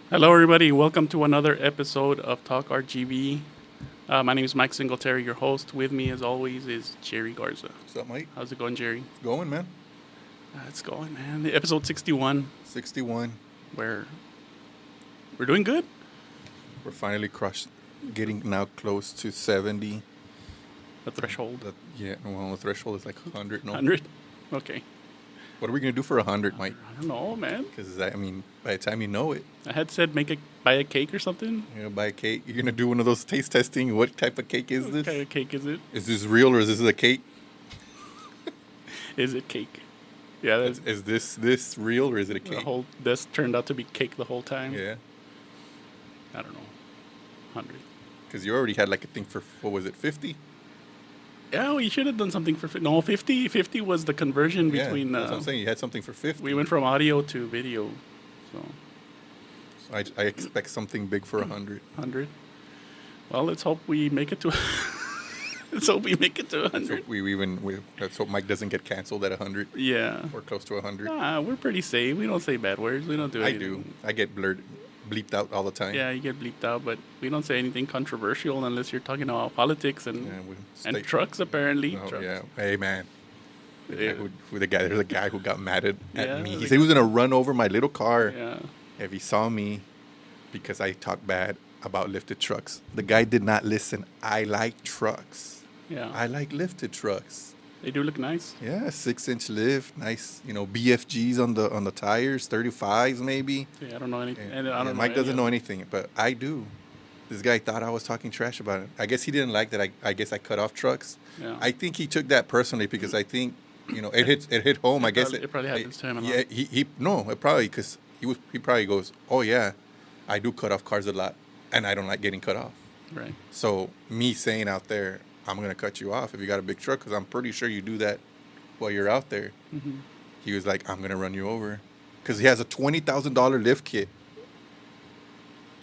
Hello, everybody. Welcome to another episode of Talk RGV. My name is Mike Singletary, your host. With me, as always, is Jerry Garza. What's up, Mike? How's it going, Jerry? It's going, man. It's going, man. Episode 61. 61. Where we're doing good. We're finally crushed, getting now close to 70. The threshold. The threshold is like 100. No, 100. Okay. What are we gonna do for 100, Mike? I don't know, man. Because by the time you know it, I had said buy a cake or something. you're gonna buy a cake. You're gonna do one of those taste testing. What type of cake is What this? kind of cake is it? Is this real or is this a cake? Is it cake? Yeah, Is this real or is it a cake? this turned out to be cake the whole time. Yeah. I don't know. 100. Because you already had like a thing for what was it, 50? Yeah, we should have done something for 50. 50 was the conversion between. That's what I'm saying. You had something for 50. We went from audio to video, so I expect something big for 100. 100. Well, let's hope we make it to. Let's hope we make it to 100. Let's hope Mike doesn't get canceled at 100 Yeah. or close to 100. We're pretty safe. We don't say bad words. We don't do I anything. do. I get bleeped out all the time. Yeah, you get bleeped out, but we don't say anything controversial unless you're talking about politics and and trucks. Apparently, Oh, trucks. yeah. Hey, man. Yeah. There's a guy who got mad at Yeah, me. He the said he was gonna run over my little car Yeah. if he saw me because I talk bad about lifted trucks. The guy did not listen. I like trucks. Yeah. I like lifted trucks. They do look nice. Yeah, 6-inch lift, nice. BFGs on the tires, 35s maybe. Yeah, I don't know anything. Yeah, And I don't know Mike any doesn't of know them. anything, but I do. This guy thought I was talking trash about it. I guess he didn't like that. I guess I cut off trucks. Yeah. I think he took that personally because I think it hit home. I guess it probably happens to him a lot. Yeah, it probably because he probably goes, oh yeah, I do cut off cars a lot, and I don't like getting cut off. Right. So me saying out there, I'm gonna cut you off if you got a big truck because I'm pretty sure you do that while you're out there. Mm-hmm. He was like, I'm gonna run you over because he has a $20,000 lift kit.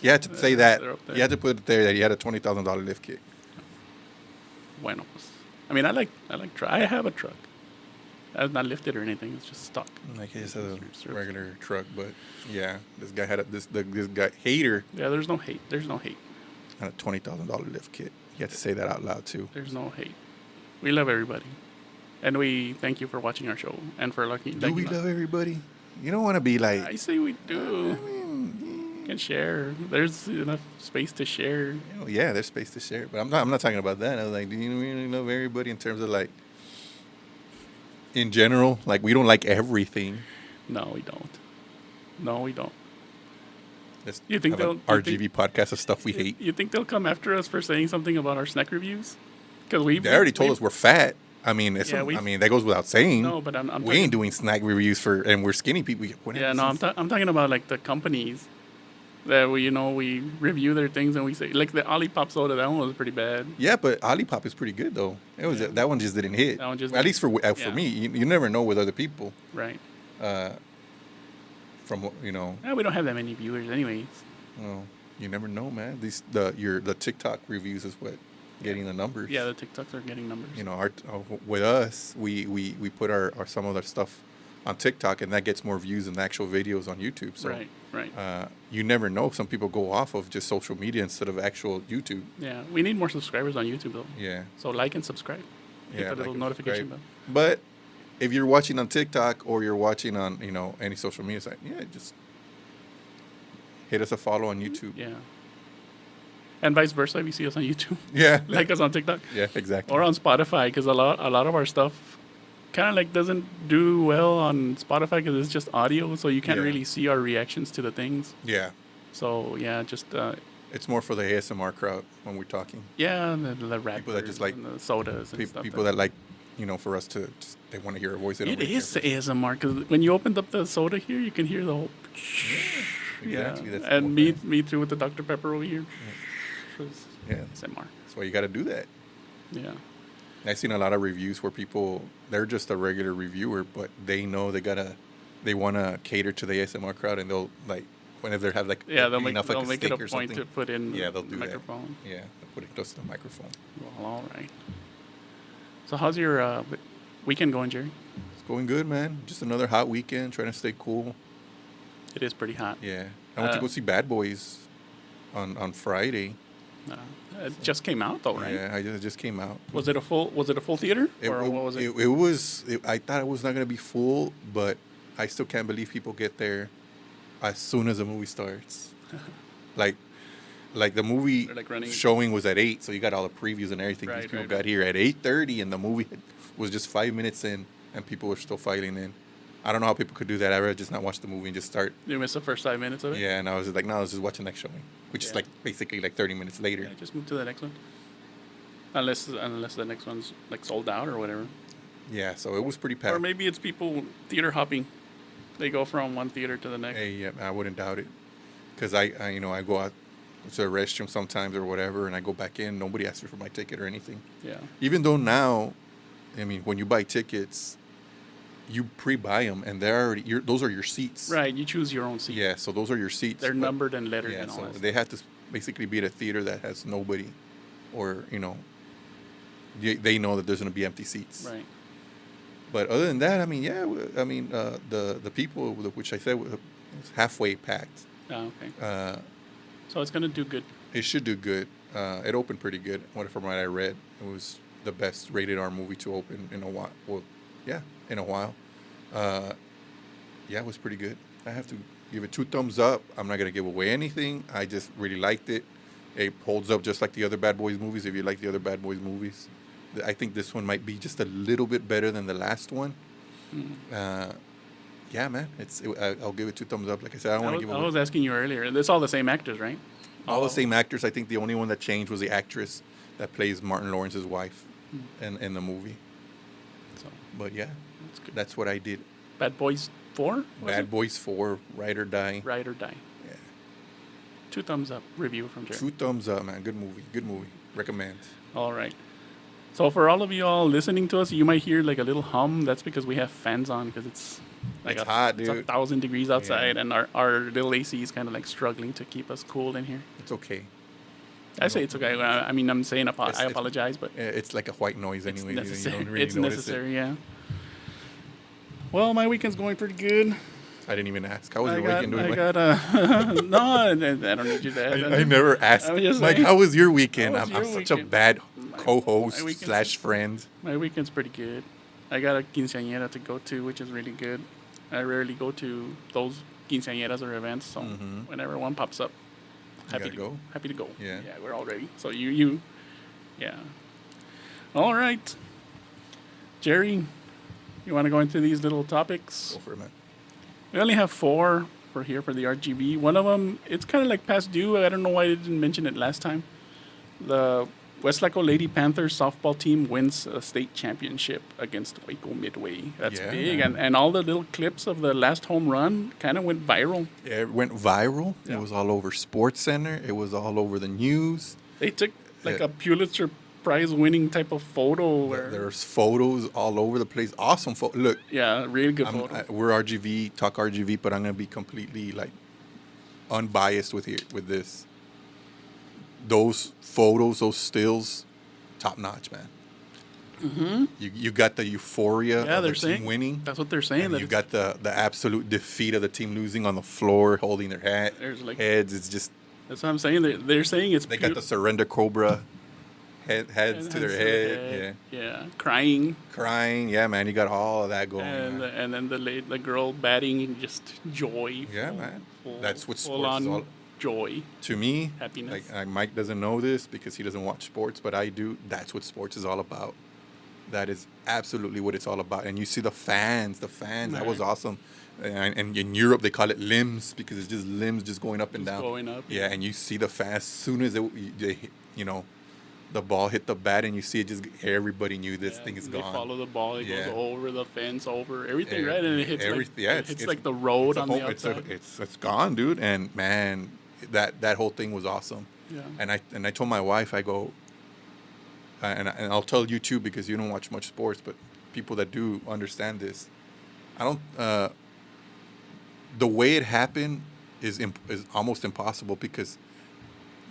You had to say that. They're up there. You had to put it there that he had a $20,000 lift kit. Buenos. I mean, I like truck. I have a truck. It's not lifted or anything. It's just stock. Like he just has a It's regular truck, but yeah, this guy had this guy hater Yeah, there's no hate. There's no hate. had a $20,000 lift kit. You had to say that out loud too. There's no hate. We love everybody. And we thank you for watching our show and for liking. Do we love everybody? You don't want to be like. I say we do. I mean, We can share. There's enough space to share. yeah, there's space to share, but I'm not talking about that. I was like, do you really love everybody in terms of like, in general, like we don't like everything. No, we don't. No, we don't. Let's You think have an they'll- you RGV podcast of stuff we hate. You think they'll come after us for saying something about our snack reviews? Because we They already told us we're fat. I mean, Yeah, that goes without saying. No, but I'm we talking- ain't doing snack reviews and we're skinny people. Yeah, no, I'm talking about like the companies that we review their things and we say like the Olipop soda. That one was pretty bad. Yeah, but Olipop is pretty good though. That one just didn't hit. That one just At least for yeah. me, you never know with other people. Right. From Yeah, we don't have that many viewers, anyways. well, you never know, man. The TikTok reviews is what getting the numbers. Yeah, the TikToks are getting numbers. With us, we put our some of our stuff on TikTok, and that gets more views than the actual videos on YouTube. So, Right. you never know. Some people go off of just social media instead of actual YouTube. Yeah, we need more subscribers on YouTube though. Yeah. So like and subscribe. Hit the little and notification subscribe. bell. But if you're watching on TikTok or you're watching on any social media site, just hit us a follow on YouTube. Yeah. And vice versa, if you see us on YouTube, Yeah. like us on TikTok Yeah, exactly. or on Spotify, because a lot of our stuff kind of like doesn't do well on Spotify because it's just audio, so you can't Yeah. really see our reactions to the things. Yeah. So yeah, just It's more for the ASMR crowd when we're talking. the rappers, People that just like- and the sodas, and stuff. People that like, for us to, they want to hear our voice. They don't It really is care. ASMR because when you opened up the soda here, you can hear the whole. Exactly. That's the and whole me, thing. me too with the Dr Pepper over here. Yeah. ASMR. That's why you got to do that. Yeah. I've seen a lot of reviews where people, they're just a regular reviewer, but they know they want to cater to the ASMR crowd, and they'll like, whenever they have like Yeah, they'll enough, make like, it a steak or point something. to put in Yeah, they'll the do microphone. that. Yeah, they'll put it close to the microphone. Well, all right. So how's your weekend going, Jerry? It's going good, man. Just another hot weekend, trying to stay cool. It is pretty hot. Yeah, I went to go see Bad Boys on Friday. It just came out though, right? Yeah, it just came out. Was it a full theater, or what was it? It was. I thought it was not going to be full, but I still can't believe people get there as soon as the movie starts. like the movie They're, like, running. showing was at 8, so you got all the previews and everything. Right, These people right, got right. here at 8:30, and the movie was just 5 minutes in, and people were still filing in. I don't know how people could do that. I'd rather just not watch the movie and just start. You missed the first 5 minutes of it. Yeah, and I was just like, no, let's just watch the next showing, which is Yeah. like basically like 30 minutes later. Yeah, just move to the next one. Unless the next one's like sold out or whatever. Yeah, so it was pretty packed. Or maybe it's people theater hopping. They go from one theater to the next. Hey, yeah, I wouldn't doubt it, because I go out to the restroom sometimes or whatever, and I go back in. Nobody asks me for my ticket or anything. Yeah. Even though now, I mean, when you buy tickets, you pre-buy them, and they're already those are your seats. Right. You choose your own seat. Yeah, so those are your seats. They're but- numbered and lettered Yeah, and all so that. they have to basically be at a theater that has nobody, or they know that there's going to be empty seats. Right. But other than that, I mean, yeah, the people, which I said was halfway packed. Oh, okay. So it's gonna do good. It should do good. It opened pretty good. From what I read, it was the best rated R movie to open in a while. Well, yeah, in a while. Yeah, it was pretty good. I have to give it 2 thumbs up. I'm not gonna give away anything. I just really liked it. It holds up just like the other Bad Boys movies. If you like the other Bad Boys movies, I think this one might be just a little bit better than the last one. Yeah, man, I'll give it 2 thumbs up. Like I said, I don't want to give I away. was asking you earlier. It's all the same actors, right? All the same actors. I think the only one that changed was the actress that plays Martin Lawrence's wife in the movie. So But yeah, that's good. that's what I did. Bad Boys 4. Bad Boys 4, Ride or Die. Ride or Die. Yeah. 2 thumbs up. Review from Jerry. 2 thumbs up, man. Good movie. Good movie. Recommend. All right. So for all of you all listening to us, you might hear like a little hum. That's because we have fans on, because it's like It's hot, It's dude. 1,000 degrees outside, Yeah. and our little AC is kind of like struggling to keep us cool in here. It's okay. I say it's okay. I mean, I'm saying I It's- apologize, but It's like a white noise it's anyway. necessary. You don't really It's notice necessary, yeah. Well, my weekend's going pretty good. it. I didn't even ask. How was your weekend doing? No, I don't need you to ask. I never asked. I was just Mike, saying. how was your weekend? How was I'm your such a weekend? bad My co-host weekend's- / friend. My weekend's pretty good. I got a quinceañera to go to, which is really good. I rarely go to those quinceañeras or events, so whenever one pops up, happy gotta go? Happy to go. Yeah. Yeah, we're all ready. So yeah. All right, Jerry, you want to go into these little topics? Go for it, man. We only have 4 for the RGV. One of them, it's kind of like past due. I don't know why I didn't mention it last time. The Weslaco Lady Panthers softball team wins a state championship against Waco Midway. That's Yeah, big. man. And all the little clips of the last home run kind of went viral. Yeah, it went viral. Yeah. It was all over Sports Center. It was all over the news. They took like Yeah. a Pulitzer Prize winning type of photo. Where, There's photos all over the place. Awesome photo. Look, yeah, really good photo. we're RGV, talk RGV, but I'm gonna be completely like unbiased with this. Those photos, those stills, top notch, man. Mm-hmm. You got the euphoria Yeah, of the they're team saying winning. That's what they're saying. And That you it's- got the absolute defeat of the team losing on the floor, holding their There's like- heads. It's just that's what I'm saying. They're saying it's they got the surrender cobra heads to their head. Yeah, crying. Crying. Yeah, man. You got all of that going. man. And then the girl batting, just joy. Yeah, man. That's what full sports on is all. joy. To me, Happiness. like Mike doesn't know this because he doesn't watch sports, but I do. That's what sports is all about. That is absolutely what it's all about. And you see the fans. That was Right. awesome. And in Europe, they call it limbs because it's just limbs just going up and Just down. going up, Yeah, yeah. and you see the fans as soon as they the ball hit the bat and you see it, just everybody knew this Yeah, thing is they gone. follow the ball. It Yeah. goes over the fence, over everything, Yeah, right? And it hits it's like the road it's a on whole- the outside. It's gone, dude. And man, that whole thing was awesome. Yeah. And I told my wife, I go, and I'll tell you too because you don't watch much sports, but people that do understand this. I don't. The way it happened is almost impossible because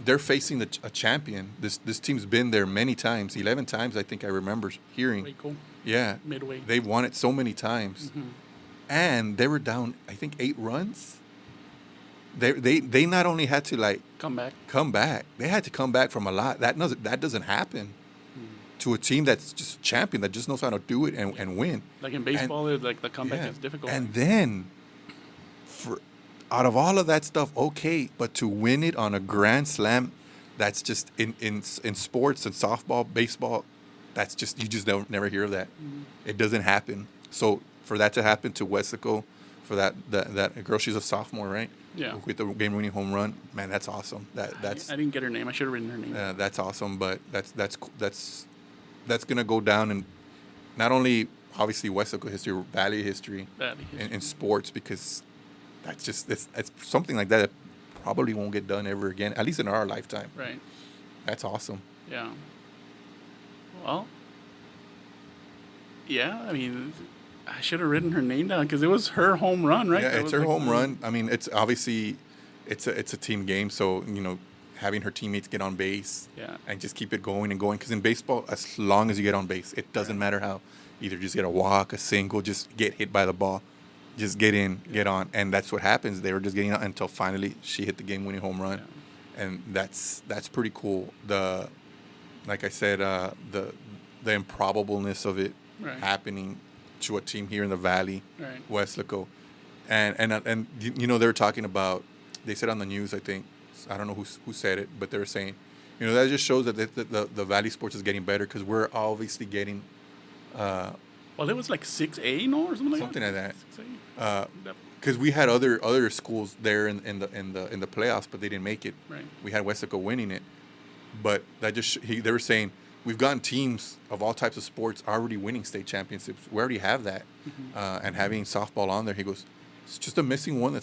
they're facing a champion. This team's been there many times, 11 times I think I remember hearing. Waco, Yeah, Midway. they won it so many times, and they were down I think 8 runs, they not only had to like Come back. they had to come back from a lot. That doesn't happen to a team that's just a champion that just knows how to do it and win. Like in baseball, like the comeback is difficult. And then, out of all of that stuff, okay, but to win it on a grand slam, that's just in sports and softball, baseball, that's just you just never hear of that. It doesn't happen. So for that to happen to Weslaco, for that girl, she's a sophomore, right? Yeah. With the game-winning home run, man, that's awesome. That's I didn't get her name. I should have written her name. that's awesome. But that's gonna go down in not only obviously Weslaco history, Valley history, in sports, because that's just it's something like that probably won't get done ever again, at least in our lifetime. Right. That's awesome. Yeah. Well. Yeah, I mean, I should have written her name down because it was her home run, right? Yeah, That it's was her like home run. I mean, it's obviously it's a team game, so having her teammates get on base, and just keep it going and going. Because in baseball, as long as you get on base, it doesn't matter how. Either just get a walk, a single, just get hit by the ball, just get in, get on, and that's what happens. They were just getting out until finally she hit the game-winning home run, and that's pretty cool. Like I said, the improbableness of it happening to a team here in the Valley, Weslaco, and they were talking about. They said on the news, I think. I don't know who said it, but they were saying, that just shows that the Valley sports is getting better because we're obviously getting. Well, it was like 6A, no, or something like that. 6A. Because we had other schools there in the playoffs, but they didn't make it. Right. We had Weslaco winning it, but that they were saying we've gotten teams of all types of sports already winning state championships. We already have that, and having softball on there, he goes, it's just a missing one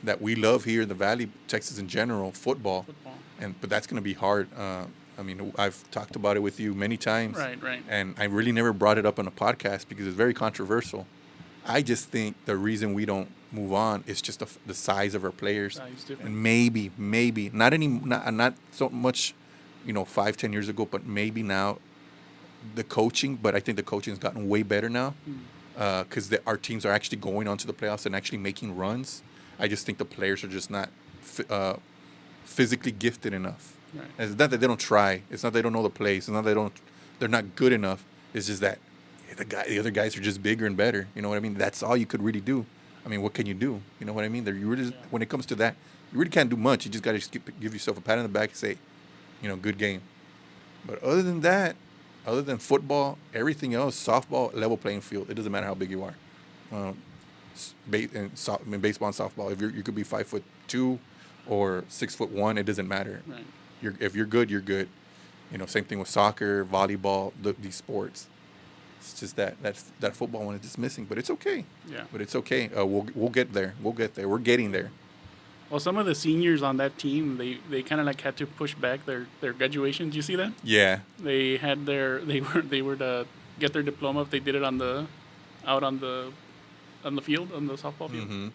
that we love here in the Valley, Texas in general, football. But that's going to be hard. I mean, I've talked about it with you many times. Right. And I really never brought it up on a podcast because it's very controversial. I just think the reason we don't move on is just the size of our players. And maybe not so much, 5-10 years ago, but maybe now the coaching. But I think the coaching has gotten way better now because our teams are actually going on to the playoffs and actually making runs. I just think the players are just not physically gifted enough. Right. It's not that they don't try. It's not they don't know the plays. It's not they're not good enough. It's just that the other guys are just bigger and better. You know what I mean? That's all you could really do. I mean, what can you do? You know what I mean? When it comes to that, you really can't do much. You just got to give yourself a pat on the back and say, good game. But other than that, other than football, everything else, softball, level playing field. It doesn't matter how big you are. In baseball and softball, if you could be 5'2" or 6'1", it doesn't matter. Right. If you're good, you're good. Same thing with soccer, volleyball, these sports. It's just that football one is just missing, but it's okay. Yeah. But it's okay. We'll get there. We'll get there. We're getting there. Well, some of the seniors on that team, they kind of like had to push back their graduation. Did you see that? Yeah. They were to get their diploma if they did it on the field, on the softball field. Mm-hmm.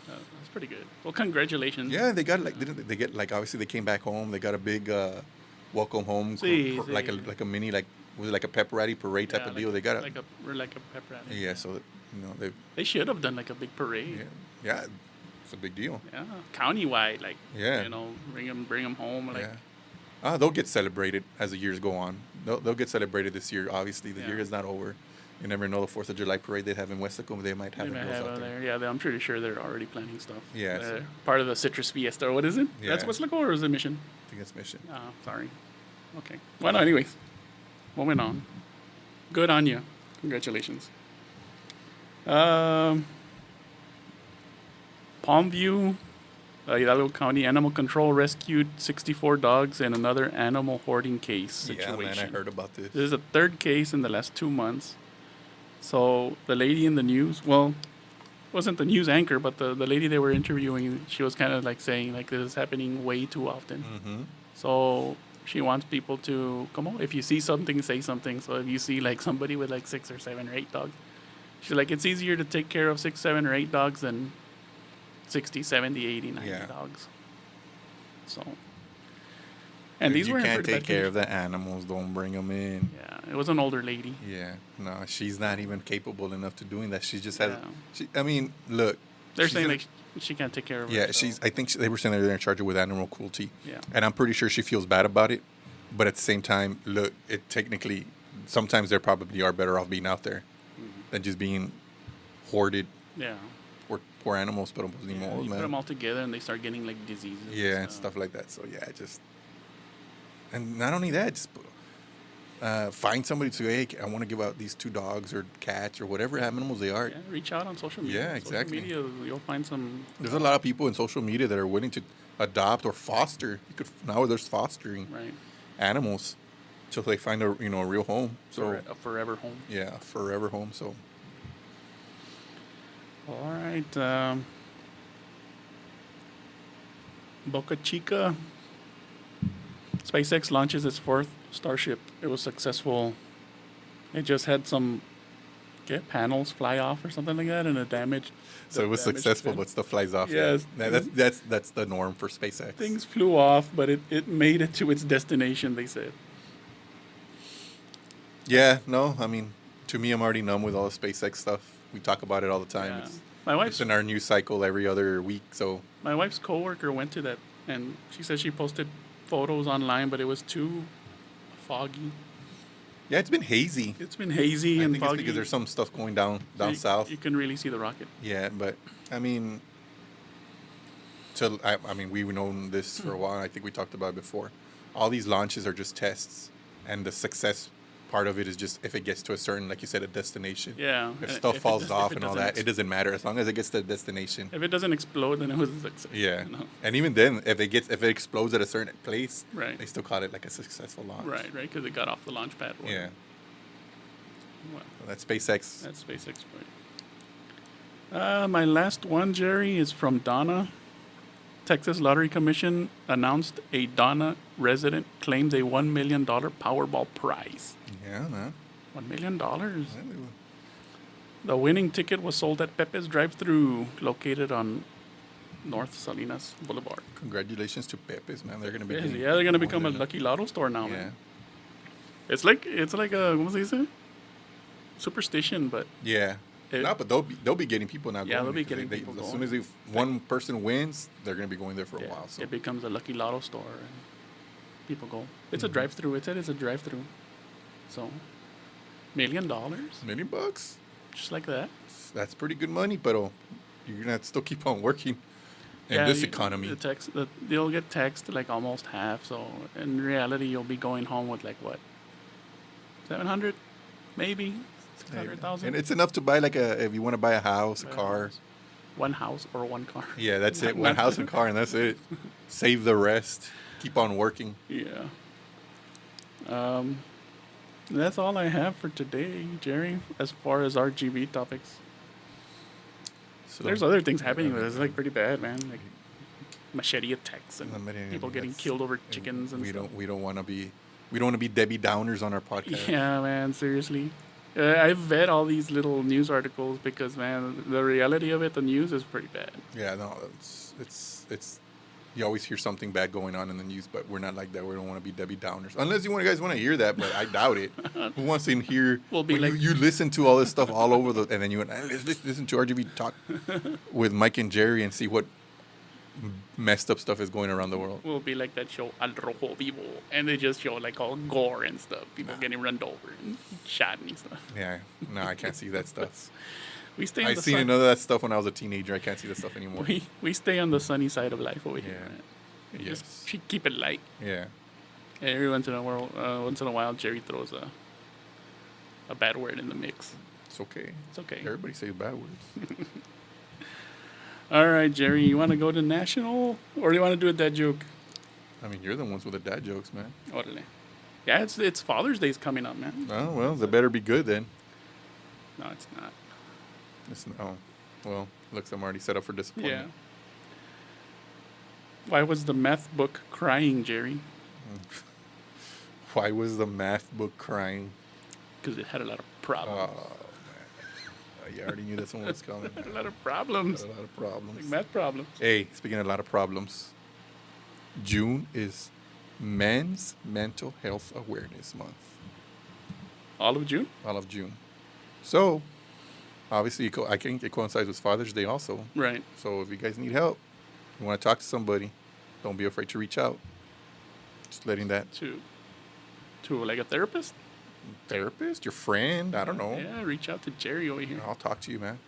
That's pretty good. Well, congratulations. Yeah, they got didn't they get obviously they came back home. They got a big welcome home, like a mini was it like a pep rally parade type of deal. They got like a pep rally. Yeah, so they should have done like a big parade. Yeah, it's a big deal. Yeah, countywide, Yeah. bring them home. They'll get celebrated as the years go on. They'll get celebrated this year. Obviously, the year is not over. You never know, the 4th of July parade they have in Weslaco, they might have it out there. Yeah, I'm pretty sure they're already planning stuff. Yeah. Part of the Citrus Fiesta, or what is it? Yeah. That's Weslaco, or is it Mission? I think it's Mission. Oh, sorry. Okay. Well, no, anyways. Moving on. Good on you. Congratulations. Palmview, Hidalgo County Animal Control rescued 64 dogs in another animal hoarding case situation. Yeah, man, I heard about this. This is the third case in the last 2 months. So the lady in the news, well, wasn't the news anchor, but the lady they were interviewing, she was kind of like saying like this is happening way too often. Mm-hmm. So she wants people to come on. If you see something, say something. So if you see like somebody with like 6 or 7 or 8 dogs, she's like, it's easier to take care of 6, 7, or 8 dogs than 60, 70, 80, 90 dogs. So, and these were you can't take care of the animals. Don't bring them in. Yeah, it was an older lady. Yeah, she's not even capable enough to doing that. She just has. I mean, look. They're saying like She can't take care of Yeah, herself. I think they were saying they're in charge of with animal cruelty. Yeah. And I'm pretty sure she feels bad about it. But at the same time, look, it technically, sometimes they probably are better off being out there than just being hoarded. Yeah. Poor animals, pero pues ni Yeah, modo, you put man. them all together and they start getting like diseases. Yeah, and stuff like that. So yeah, and not only that, just find somebody to say, hey, I want to give out these 2 dogs or cats or whatever animals they are. Yeah, reach out on social media. Yeah, exactly. Social media, you'll find some. There's a lot of people in social media that are willing to adopt or foster. Now there's fostering Right. animals till they find a real home. So A forever home. yeah, a forever home. So All right. Boca Chica. SpaceX launches its 4th Starship. It was successful. It just had some panels fly off or something like that, and it damaged. it was successful, but stuff flies off. Yes. Yeah. That's the norm for SpaceX. Things flew off, but it made it to its destination, they said. Yeah, no, I mean, to me, I'm already numb with all the SpaceX stuff. We talk about it all the time. Yeah. It's My wife's in our news cycle every other week. So My wife's coworker went to that, and she said she posted photos online, but it was too foggy. yeah, it's been hazy. It's been hazy I and think it's foggy. because there's some stuff going down So south. You can really see the rocket. Yeah, but I mean, I mean, we've known this for a while. I think we talked about it before. All these launches are just tests, and the success part of it is just if it gets to a certain, like you said, a destination. Yeah. If and stuff falls if off it and all doesn't that, it doesn't matter as long as it gets to the destination. If it doesn't explode, then it was a success. Yeah, you know? and even then, if it explodes at a certain place, Right. they still call it like a successful launch. Right, because it got off the launch pad. or Yeah, Well, that's SpaceX. that's SpaceX for you. My last one, Jerry, is from Donna. Texas Lottery Commission announced a Donna resident claims a $1 million Powerball prize. Yeah, man. $1 million. The winning ticket was sold at Pepe's drive-thru, located on North Salinas Boulevard. Congratulations to Pepe's, man. They're gonna be. Yeah, they're gonna become a Lucky Lotto store now, Yeah. man. It's like a ¿cómo se dice? Superstition, but Yeah. It- No, but they'll be getting people now. Yeah, going they'll be because getting people as going. soon as one person wins, they're gonna be going there for a yeah, while. So it becomes a Lucky Lotto store, and people go. It's Mm-hmm. a drive-through. It said it's a drive-through, so $1 million, $1 million, just like that. that's pretty good money. But you're gonna have to still keep on working in this economy. You'll get taxed like almost half. So in reality, you'll be going home with like what, 700, maybe 600,000. And it's enough to buy if you want to buy a house, a car. One house or one car. Yeah, that's it. One house and car, and that's it. Save the rest. Keep on working. Yeah. That's all I have for today, Jerry, as far as RGV topics. So There's other things happening, but it's like pretty bad, man. Like machete attacks and people getting killed over chickens and we stuff. we don't want to be Debbie Downers on our podcast. Yeah, man, seriously. I've read all these little news articles because, man, the reality of it, the news is pretty bad. Yeah, no, it's you always hear something bad going on in the news, but we're not like that. We don't want to be Debbie Downers, unless you guys want to hear that, but I doubt it. Who wants to hear? We'll be like- you listen to all this stuff all over and then you went, let's listen to RGV talk with Mike and Jerry and see what messed up stuff is going around the world. We'll be like that show Al Rojo Vivo, and they just show like all gore and stuff, people getting run over and shot and stuff. Yeah, no, I can't see that stuff. We stay on I the seen sun- none of that stuff when I was a teenager. I can't see that stuff anymore. we stay on the sunny side of life over here. Yeah. Right? We Yes. just keep it light. Yeah. Every once in a while, Jerry throws a bad word in the mix. It's okay. It's okay. Everybody says bad words. All right, Jerry, you want to go to national, or do you want to do a dad joke? I mean, you're the ones with the dad jokes, man. Orale. Yeah, it's Father's Day's coming up, man. Oh, well, they better be good then. No, it's not. Well, looks I'm already set up for Yeah. disappointment. Why was the math book crying, Jerry? Why was the math book crying? Because it had a lot of problems. Oh, man. You already knew that someone was coming. A lot of problems. A lot of problems. Like math problems. Hey, speaking of a lot of problems, June is Men's Mental Health Awareness Month. All of June? All of June. So, Obviously, I think it coincides with Father's Day also. Right. So if you guys need help, you want to talk to somebody, don't be afraid to reach out. Just letting that To like a therapist. therapist, your friend, I don't know. Yeah, reach out to Jerry over here. I'll talk to you, man.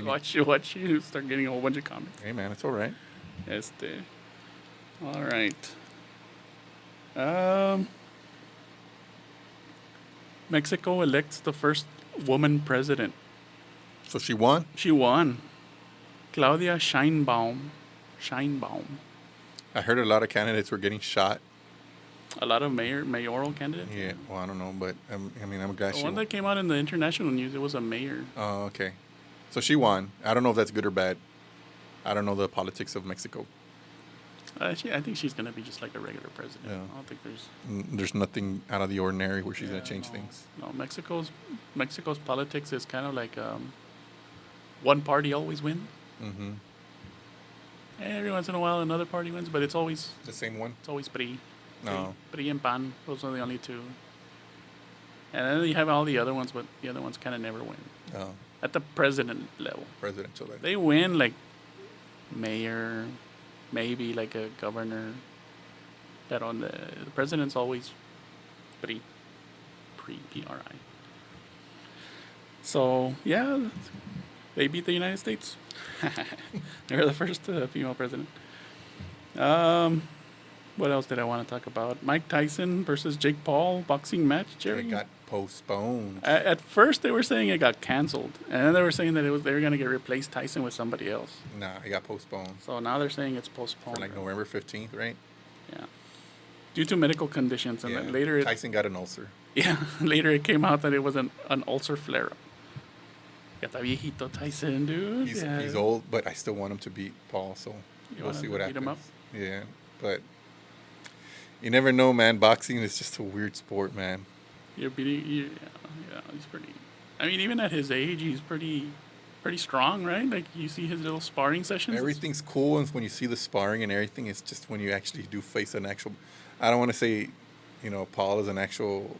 Watch you start getting a whole bunch of comments. Hey, man, it's all right. All right. Mexico elects the first woman president. So she won? She won. Claudia Sheinbaum. I heard a lot of candidates were getting shot. A lot of mayoral candidates. Yeah, well, I don't know, but I mean, I'm glad The she one won. that came out in the international news, it was a mayor. Oh, okay. So she won. I don't know if that's good or bad. I don't know the politics of Mexico. I think she's gonna be just like a regular president. Yeah. I don't think there's. There's nothing out of the ordinary where she's going Yeah, to change no. things. No, Mexico's politics is kind of like one party always wins. Mm-hmm. Every once in a while, another party wins, but it's always The same one? PRI. No. PRI and PAN. Those are the only two. And then you have all the other ones, but the other ones kind of never win. No. At the president level, Presidential. they win like mayor, maybe like a governor. But on the president's always PRI. PRI. So yeah, they beat the United States. They're the first female president. What else did I want to talk about? Mike Tyson versus Jake Paul boxing match, Jerry. It got postponed. At first, they were saying it got canceled, and then they were saying that they were going to get replaced Tyson with somebody else. Nah, it got postponed. So now they're saying it's postponed. For like November 15th, right? Yeah. Due to medical conditions, and then later Tyson got an ulcer. Yeah, later it came out that it was an ulcer flare-up. Ya está viejito Tyson, dude. He's old, but I still want him to beat Paul, so we'll see what beat him happens. up? Yeah, but you never know, man. Boxing is just a weird sport, man. He's pretty. I mean, even at his age, he's pretty strong, right? Like you see his little sparring sessions. Everything's cool, and when you see the sparring and everything, it's just when you actually do face an actual. I don't want to say, Paul is an actual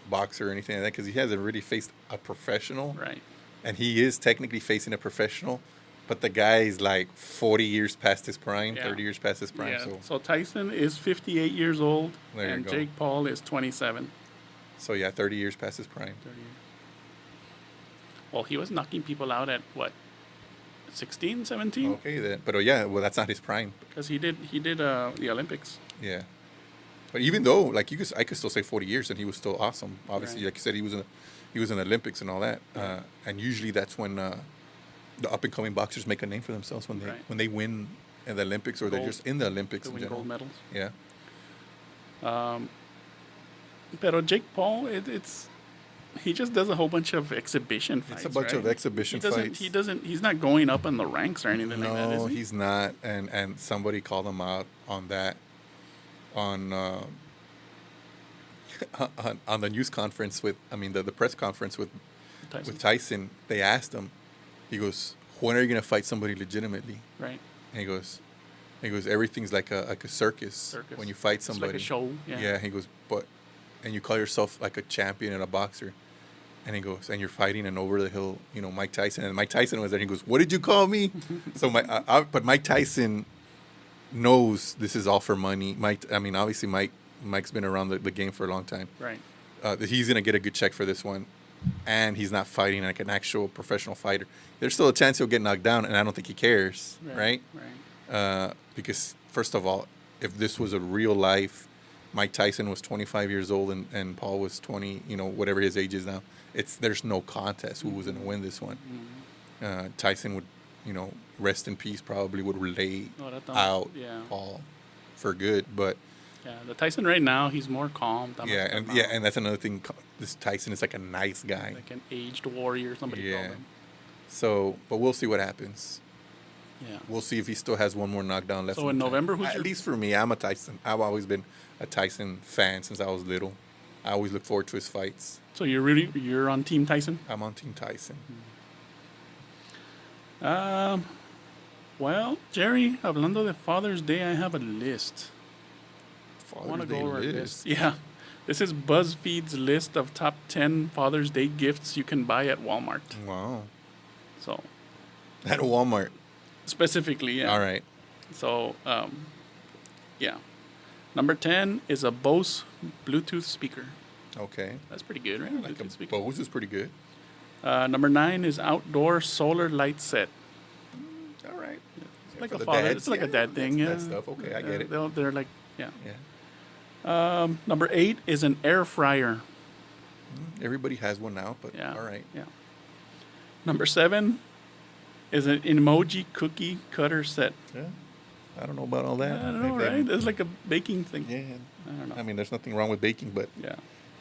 boxer or anything like that because he hasn't really faced a professional. Right. And he is technically facing a professional, but the guy is like 40 years past his prime, 30 years past his prime. Yeah. So Tyson is 58 years old, There you and go. Jake Paul is 27. So yeah, 30 years past his prime. 30 years. Well, he was knocking people out at what, 16, 17? Okay, then. But that's not his prime. Because he did the Olympics. Yeah. But even though, like I could still say 40 years, and he was still awesome. Obviously, Right. like you said, he was in the Olympics and all that. And usually that's when the up and coming boxers make a name for themselves when they win in the Olympics or they're Gold. just in the Olympics To in win general. gold medals. Yeah. Pero Jake Paul, he just does a whole bunch of exhibition fights. It's a bunch of exhibition fights. He's not going up in the ranks or anything like that, is No, he? he's not. And somebody called him out on that on the news conference the press conference with Tyson. They asked him, he goes, when are you going to fight somebody legitimately? Right. And he goes, everything's like a circus when you fight somebody. It's like a show. Yeah, he goes, and you call yourself like a champion and a boxer. And he goes, and you're fighting an over the hill, Mike Tyson. And Mike Tyson was there. And he goes, what did you call me? So but Mike Tyson knows this is all for money. Obviously Mike's been around the game for a long time. Right. He's gonna get a good check for this one, and he's not fighting like an actual professional fighter. There's still a chance he'll get knocked down, and I don't think he cares, right? Right. Because first of all, if this was a real life, Mike Tyson was 25 years old and Paul was 20, whatever his age is now. There's no contest who was gonna win this one. Tyson would, rest in peace, probably would lay out Paul for good, but. Yeah, the Tyson right now, he's more calm. And that's another thing. This Tyson is like a nice guy, like an aged warrior. Somebody called him. So, but we'll see what happens. Yeah, we'll see if he still has one more knockdown left. So in November, at least for me, I'm a Tyson. I've always been a Tyson fan since I was little. I always look forward to his fights. So you're on Team Tyson? I'm on Team Tyson. Well, Jerry, hablando de Father's Day, I have a list. I want to go over this. Yeah. This is BuzzFeed's list of top 10 Father's Day gifts you can buy at Walmart. Wow. So At Walmart. specifically, yeah. All right. So yeah. Number 10 is a Bose Bluetooth speaker. Okay. That's pretty good, right? Like Bluetooth a speaker. Bose is pretty good. Number 9 is outdoor solar light set. All right. It's like For a the father. dads, It's like a yeah, dad thing. Yeah. That stuff. Okay, I get it. They're like, yeah. Yeah. Number 8 is an air fryer. Everybody has one now, but Yeah. all right. Yeah. Number 7 is an emoji cookie cutter set. Yeah. I don't know about all that. I don't know, Maybe- right? It's like a baking thing. Yeah. I don't know. I mean, there's nothing wrong with baking, but Yeah.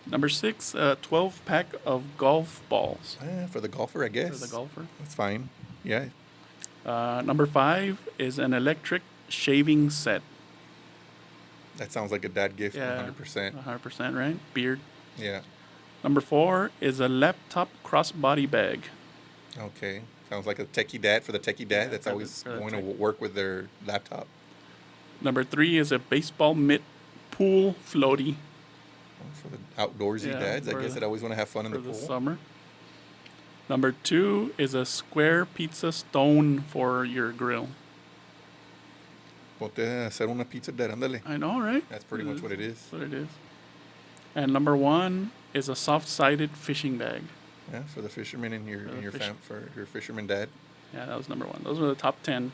Number 6, 12 pack of golf balls for the golfer, I guess. for the golfer. That's fine. Yeah. Number 5 is an electric shaving set. That sounds like a dad gift, Yeah. 100%. 100%, right? Beard. Yeah. Number 4 is a laptop crossbody bag. Okay. Sounds like a techie dad for the techie dad Yeah, that's for the- always for the going to tech- work with their laptop. Number 3 is a baseball mitt pool floaty For the outdoorsy Yeah, dads, I for guess the- that always want to have fun in for the the pool. summer. Number 2 is a square pizza stone for your grill. Ponte a hacer una pizza dad, ándale. I know, right? That's pretty much what it is. That's what it is. And number 1 is a soft-sided fishing bag. Yeah, for the fisherman in your For the in your fish- for your fisherman dad. Yeah, that was number 1. Those were the top 10.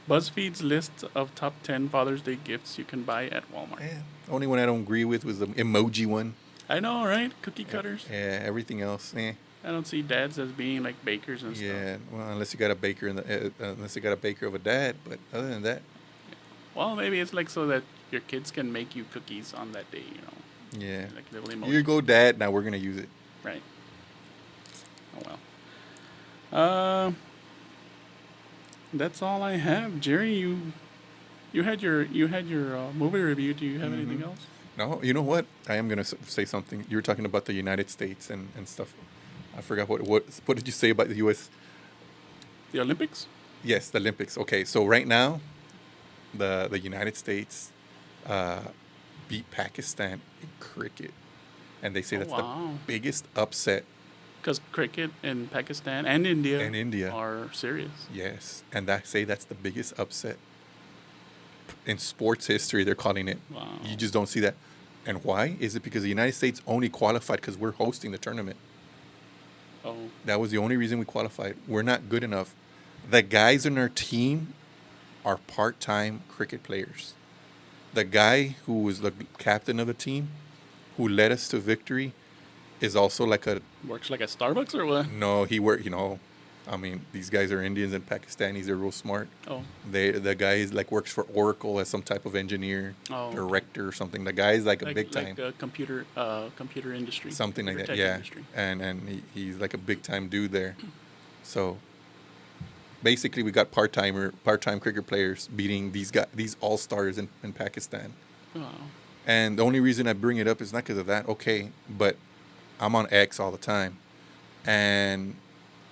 BuzzFeed's list of top 10 Father's Day gifts you can buy at Walmart. Yeah. The only one I don't agree with was the emoji one. I know, right? Cookie cutters. Yeah, everything else, I don't see dads as being like bakers and Yeah, stuff. well, unless you got a baker unless you got a baker of a dad, but other than that, Well, maybe it's like so that your kids can make you cookies on that day, you know. yeah. Like little emoji. Here you go, dad. Now we're gonna use it. Right. Oh well. That's all I have. Jerry, you had your movie review. Do you have anything else? No, you know what? I am gonna say something. You were talking about the United States and stuff. I forgot what did you say about the U.S. The Olympics? Yes, the Olympics. Okay, so right now, the United States beat Pakistan in cricket, and they say Oh, that's wow. the biggest upset. Because cricket in Pakistan and India And India. are serious. Yes, and that's the biggest upset in sports history. They're calling it. Wow. You just don't see that. And why? Is it because the United States only qualified because we're hosting the tournament? Oh, That was the only reason we qualified. We're not good enough. The guys in our team are part-time cricket players. The guy who was the captain of the team, who led us to victory, is also like a works like at Starbucks or what? no. He worked. I mean, these guys are Indians and Pakistanis. They're real smart. Oh, The guy is like works for Oracle as some type of engineer, Oh, okay. director or something. The guy is like a like big time. like computer industry, Something like computer that, tech yeah. industry. And he's like a big time dude there. So basically, we got part time cricket players beating these all stars in Pakistan. Wow. And the only reason I bring it up is not because of that. Okay, but I'm on X all the time, and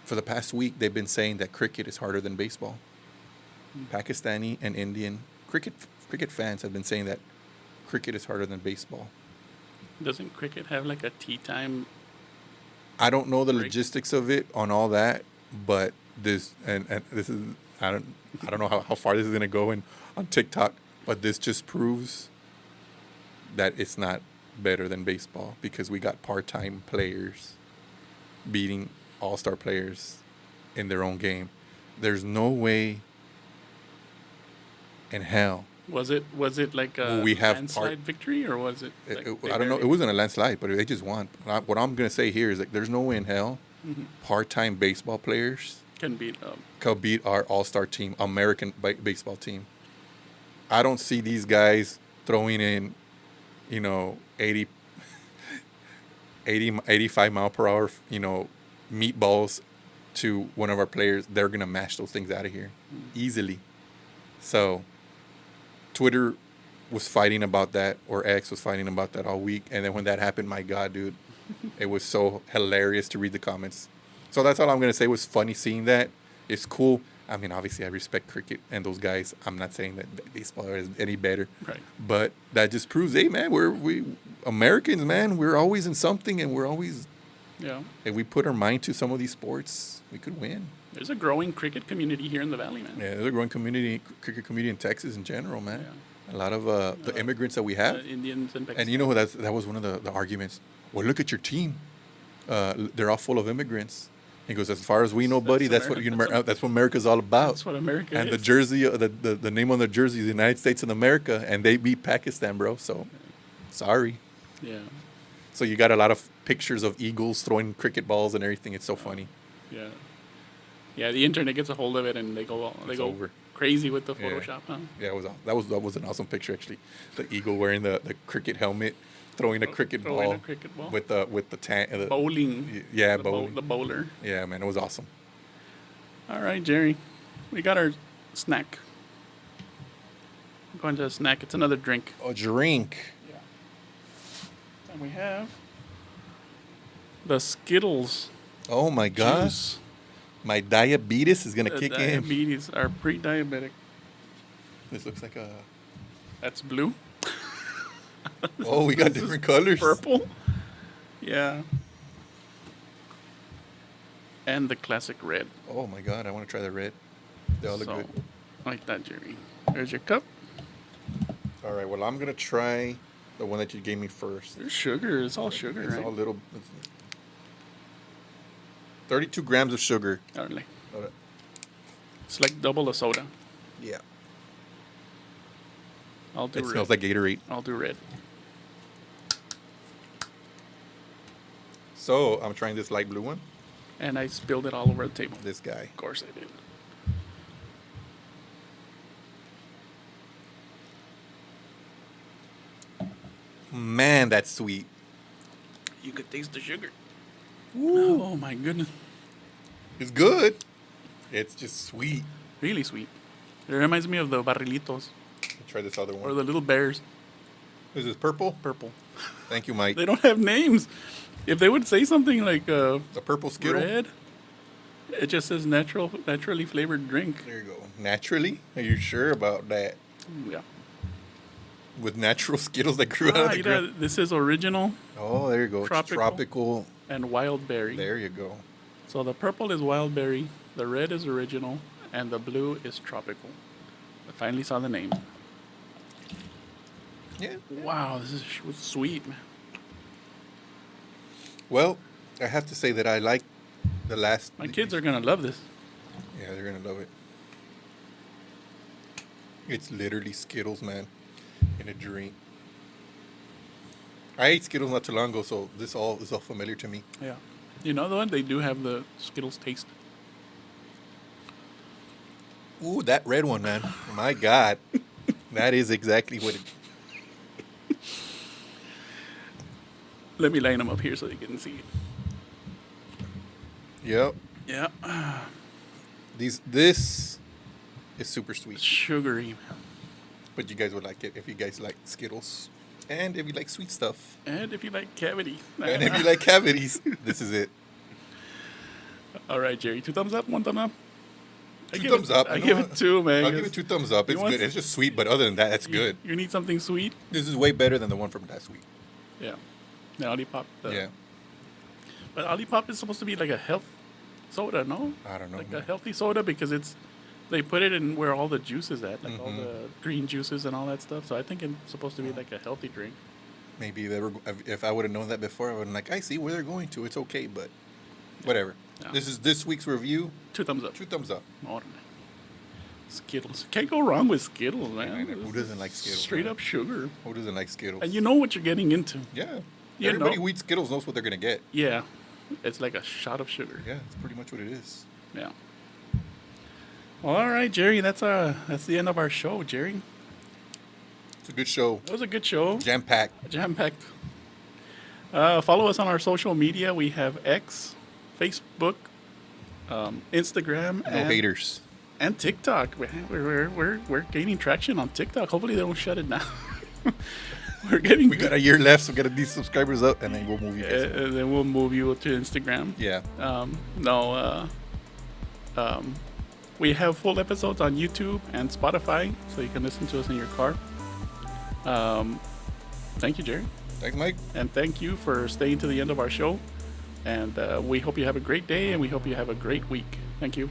for the past week they've been saying that cricket is harder than baseball. Pakistani and Indian cricket fans have been saying that cricket is harder than baseball. Doesn't cricket have like a tea time? I don't know the Break. logistics of it on all that, but this and this is I don't know how far this is gonna go on TikTok, but this just proves that it's not better than baseball because we got part-time players beating all-star players in their own game. There's no way in hell. Was it like a We have landslide victory or was it? Like they I don't know. barely- It wasn't a landslide, but they just won. What I'm gonna say here is like, there's no way in hell part-time baseball players Can beat could beat our all-star team, American baseball team. I don't see these guys throwing in, 85 mile per hour, meatballs to one of our players. They're gonna mash those things out of here easily. So Twitter was fighting about that, or X was fighting about that all week. And then when that happened, my God, dude, it was so hilarious to read the comments. So that's all I'm going to say. It was funny seeing that. It's cool. I mean, obviously, I respect cricket and those guys. I'm not saying that baseball is any better. Right. But that just proves, hey, man, we Americans, man, we're always in something and we're always Yeah. If we put our mind to some of these sports, we could win. There's a growing cricket community here in the valley, man. Yeah, there's a growing cricket community in Texas in general, man. Yeah. A lot of the immigrants that we have. Indians and Pakistan. And you know, that was one of the arguments. Well, look at your team. They're all full of immigrants. He goes, as far as we know, buddy, that's what America's all about. That's what America and is. the jersey, the name on the jersey is the United States of America, and they beat Pakistan, bro. So, sorry. Yeah. So you got a lot of pictures of eagles throwing cricket balls and everything. It's so funny. Yeah. Yeah, the internet gets a hold of it, and they go over. crazy with the Photoshop, huh? Yeah, that was an awesome picture, actually. The eagle wearing the cricket helmet, throwing a cricket ball with the bowling. Yeah, bowling. The bowler. Yeah, man, it was awesome. All right, Jerry, we got our snack. I'm going to a snack. It's another drink. A drink. Yeah. And we have the Skittles. Oh my gosh. Juice. My diabetes is gonna kick in. Diabetes are pre-diabetic. This looks like a. That's blue. Oh, we got different colors. Purple. Yeah. And the classic red. Oh my god, I want to try the red. They all look good. Like that, Jerry. There's your cup. All right. Well, I'm gonna try the one that you gave me first. There's sugar. It's all sugar, It's right? all little. 32 grams of sugar. Totally. All right. It's like double a soda. Yeah. I'll do It red. smells like Gatorade. I'll do red. So I'm trying this light blue one. And I spilled it all over the table. This guy. Of course I did. Man, that's sweet. You could taste the sugar. Ooh. Oh my goodness. It's good. It's just sweet. Really sweet. It reminds me of the barrilitos. Try this other Or one. the little bears. Is this purple? Purple. Thank you, Mike. They don't have names. If they would say something like The purple Skittle. red, it just says naturally flavored drink. There you go. Naturally? Are you sure about that? Yeah. With natural Skittles that grew out of the ground. This is original Oh, there you go. It's Tropical. tropical. and wild berry. There you go. So the purple is wild berry, the red is original, and the blue is tropical. I finally saw the name. Yeah. Wow, this is sweet, man. Well, I have to say that I like the last. My kids are gonna love this. Yeah, they're gonna love it. It's literally Skittles, man, in a drink. I ate Skittles not too long ago, so this is all familiar to me. Yeah. You know the one? They do have the Skittles taste. Ooh, that red one, man. My God. That is exactly what it. Let me line them up here so you can see it. Yep. Yeah. This is super sweet. It's sugary, man. But you guys would like it if you guys like Skittles. And if you like sweet stuff. And if you like cavity. And if you like cavities, this is it. All right, Jerry. 2 thumbs up, 1 thumb up? Two thumbs up. I give it 2, man. I'll give it 2 thumbs up. It's good. It's just sweet, but other than that, it's good. You need something sweet? This is way better than the one from last week. Yeah. The Olipop. Yeah. But Olipop is supposed to be like a health soda, no? I don't know. Like a healthy soda because they put it in where all the juice is at, like all the green juices and all that stuff. So I think it's supposed to be like a healthy drink. Maybe if I would have known that before, I would have been like, I see where they're going to. It's okay, but whatever. Yeah. This is this week's review. 2 thumbs up. 2 thumbs up. Órale. Skittles. Can't go wrong with Skittles, man. Who doesn't like Skittles? Straight man? up sugar. Who doesn't like Skittles? And you know what you're getting into. Yeah. You Everybody know. who eats Skittles knows what they're going to get. Yeah. It's like a shot of sugar. Yeah, it's pretty much what it is. Yeah. Well, all right, Jerry. That's the end of our show, Jerry. It's a good show. It was a good show. Jam-packed. Jam-packed. Follow us on our social media. We have X, Facebook, Instagram, No haters. and TikTok. We're gaining traction on TikTok. Hopefully they don't shut it down. We're getting. We got a year left, so we got to get these subscribers up, and then we'll move you guys up. and then we'll move you to Instagram. Yeah. We have full episodes on YouTube and Spotify, so you can listen to us in your car. Thank you, Jerry. Thanks, Mike. And thank you for staying to the end of our show. And we hope you have a great day, and we hope you have a great week. Thank you.